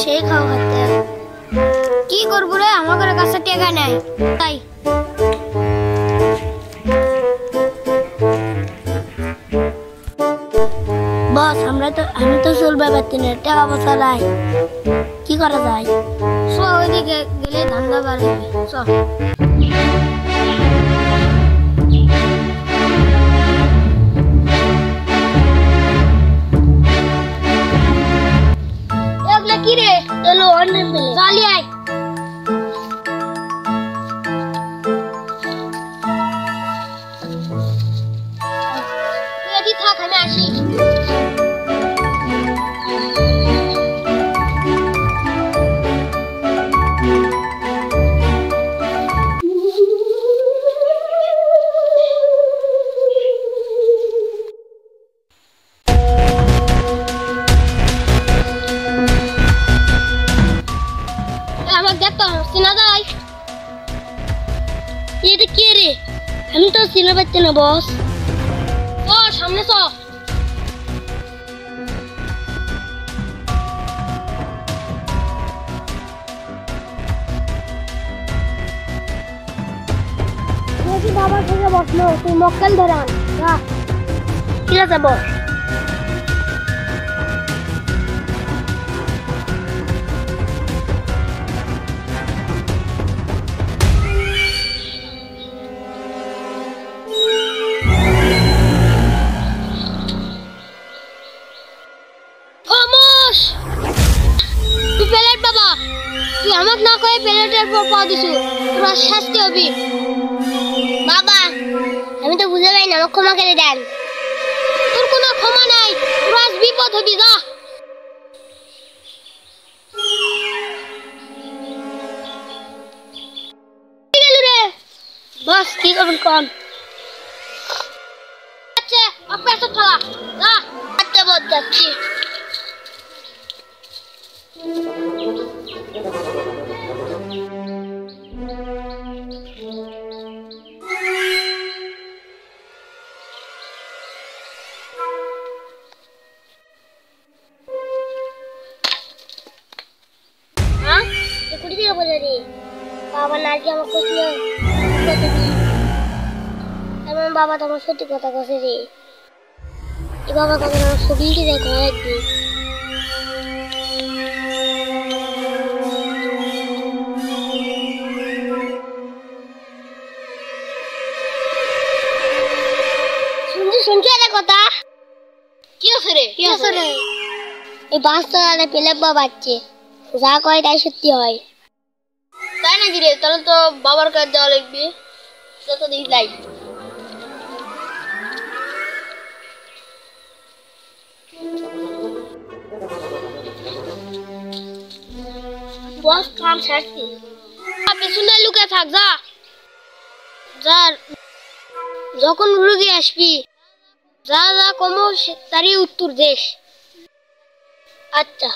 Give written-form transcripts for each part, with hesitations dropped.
সেই খাওয়া খাতে কি করবো রে, আমার কাছে টাকা নাই তাই। বস আমি তো চলবে পারছি না, টাকা পয়সা নাই, কি করা যায়? ওইদিকে গেলে ধান্দা বাড়বে। কি রে চলো অনেক চালি আয়। তুই থাক আমি আসি। আমি তো চিনে পাচ্ছি না বস। সামনে চ। বাবা থেকে বসলো, তুই মক্কেল ধরে আন। ঠিক আছে বস। আমাকে না কয়ে প্লেটের পর পা দিছু, তোর শাস্তি হবে। বাবা আমি তো বুঝে পাই না, আমাকে ক্ষমা করে দেন। তোর কোনো ক্ষমা নাই, তোর আজ বিপদ হবি। যা গেল রে বস, কি করবেন কোন? আচ্ছা আপনি এসব থালা যা। আচ্ছা বস যাচ্ছি। বাবা নাকি আমার কইছিল বাবা তোমার সত্যি কথা কছে রে। এই বাবা কথা আমার শরীরকে দেখো একদিন। শুনছি একটা কথা। কি আছে রে? কি আছে রে? এই বাচ্চা পেলে বাচ্চে যা কয় তাই সত্যি হয়। তাই নাকি রে? তাহলে তো বাবার কাছে যাওয়া লাগবে। যত দিন যাই। বস কাম ছাড়ছি। পেছনে লুকে থাক। যা যা, যখন রুগী আসবি যা যা কমো তারই উত্তর দেশ। আচ্ছা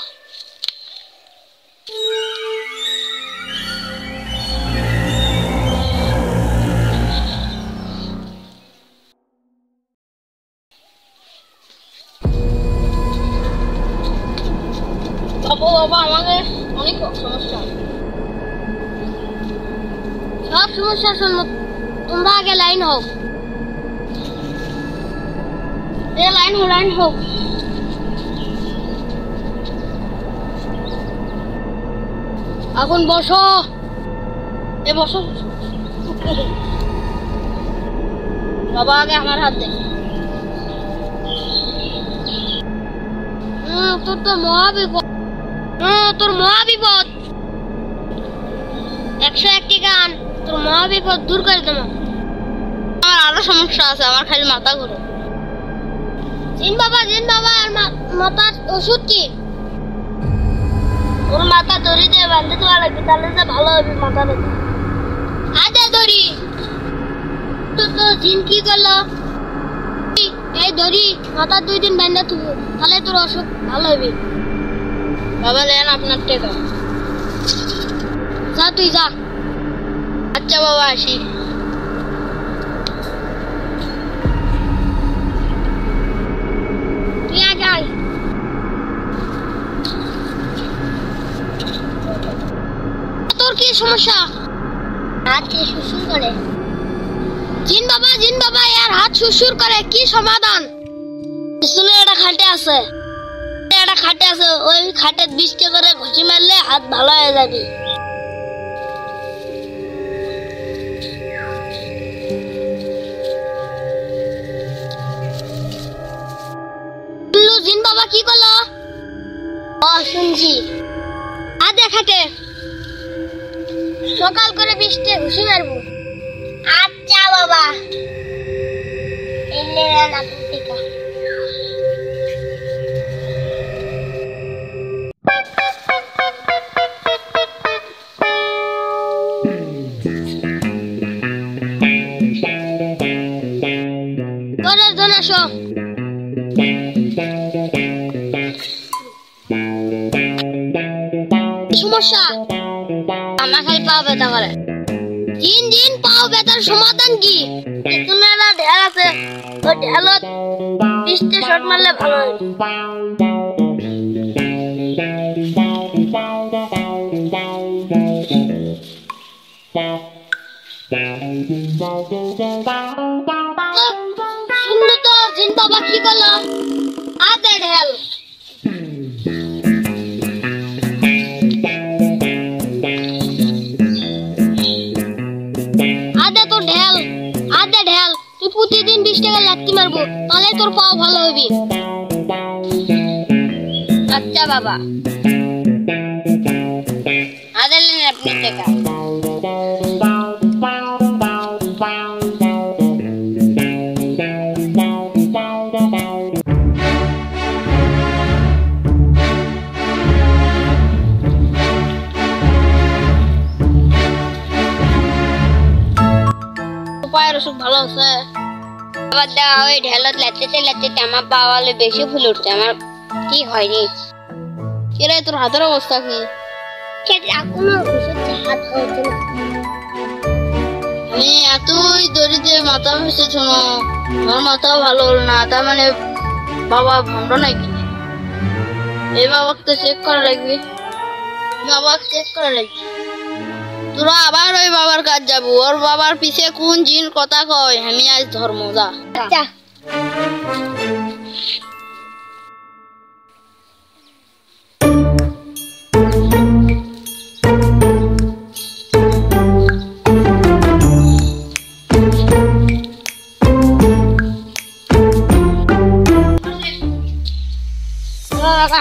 বাবা আমাদের অনেক সমস্যা। সব সমস্যার জন্য তোমরা আগে লাইন হোক। লাইন হোক। এখন বসো। বসো বাবা, আগে আমার হাত দে। তোর তো মহাবিপদ। তোর মহাবিপদ 101টি গান তোর মহাবিপদ দূর করে দেবো। আমার আরো সমস্যা আছে, আমার খালি মাথা ঘুরে। জিন বাবা আর মাথার ওষুধ কি? ওর মাথা দড়ি দিয়ে বাঁধতে দেওয়া লাগবে, তাহলে যে ভালো হবে মাথা ব্যথা। আদে দড়ি তো জিন কি করলো? এই দড়ি মাথা 2 দিন বাঁধতে তুই, তাহলে তোর অসুখ ভালো হবে। বাবা লেন আপনার টাকা। যা তুই যা। আচ্ছা বাবা আসি। তুই আগে আয়। কি সমস্যা? হাত সুসুর করে। জিন বাবা यार হাত সুসুর করে, কি সমাধান? পিছনে একটা খাটে আছে, ওই খাটে 20 টাকা করে ঘষি মারলে হাত ভালো হয়ে যাবে। জিন বাবা কি করলো? শুনছি। আদে খাটে সকাল করে 20 টাকা ঘষি মারবো। আচ্ছা বাবা। এলে না টিকা। করে জন আসো। সমস্যা? আমার খালি পা ব্যথা করে। জিন পাও ব্যথার সমাধান কি? পিছনে একটা ঢেল আছে, ওই ঢেলত 20টা শট মারলে ভালো হয়। শুনলো তো জিন বাবা কি করলো? আদে ঢেল। আদে ঢেল। তুই প্রতিদিন 20 টাকা লাত্তি মারবো, তাহলে তোর পাও ভালো হবে। আচ্ছা বাবা। আদে নেন আপনি টাকা। পায়ের অসুখ ভালো আছে? আবার দেখা ওই ঢেলত লাচতে আমার পা বলে বেশি ফুলে উঠছে, আমার কি হয়নি। কেরে তোর হাতের অবস্থা কি? এখনো হাত হচ্ছে না। আমি এতই দড়িতে মাথা ভেসে শোনো, আমার মাথাও ভালো হলো না। তার মানে বাবা ভণ্ড নাকি? এই বাবাকে তো চেক করা লাগবে। তোরা আবার ওই বাবার কাজ যাবো, ওর বাবার পিছে কোন জিন কথা কয় আমি আজ ধর্ম যা।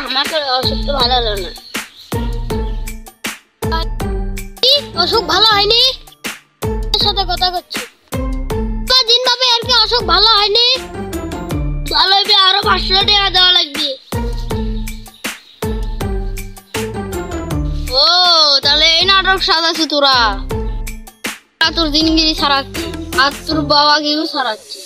আমাকে অসুখ তো ভালো হলো না। অসুখ ভালো হয়নি? সাথে কথা করছি। জিন বাবা আর কি অসুখ ভালো হয়নি? ভালো হবে, আরো 500 টাকা দেওয়া লাগবে। ও তাহলে এই নাটক সাজাচ্ছি তোরা। তোর দিনগিরি সারাচ্ছি আর তোর বাবা গিয়েও সারাচ্ছি।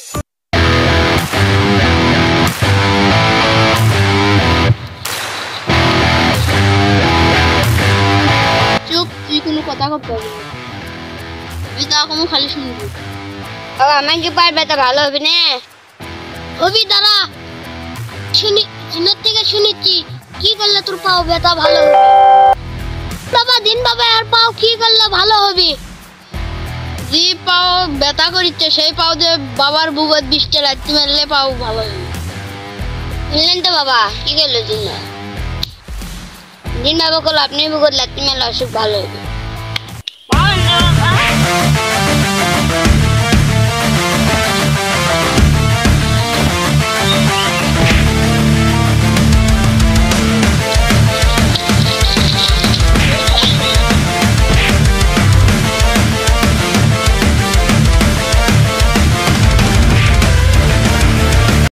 চুপ, তুই কোনো কথা করতে পারবি না। তুই তা কোনো খালি শুনবি। আমার কি পায়ের ব্যথা ভালো হবে না? হবি দাঁড়া, জিনের থেকে শুনেছি কি করলে তোর পাও ব্যথা ভালো হবে। বাবা দিন বাবা আর পাও কি করলে ভালো হবে? যে পাও ব্যথা করিচ্ছে সেই পাও দিয়ে বাবার বুগত 20টা লাত্তি মারলে পাও ভালো হবে। বুঝলেন তো বাবা? কি করলো জিন বাবা? জিন বাবা করলো আপনি বুগত লাত্তি মারলে অসুখ ভালো হবে।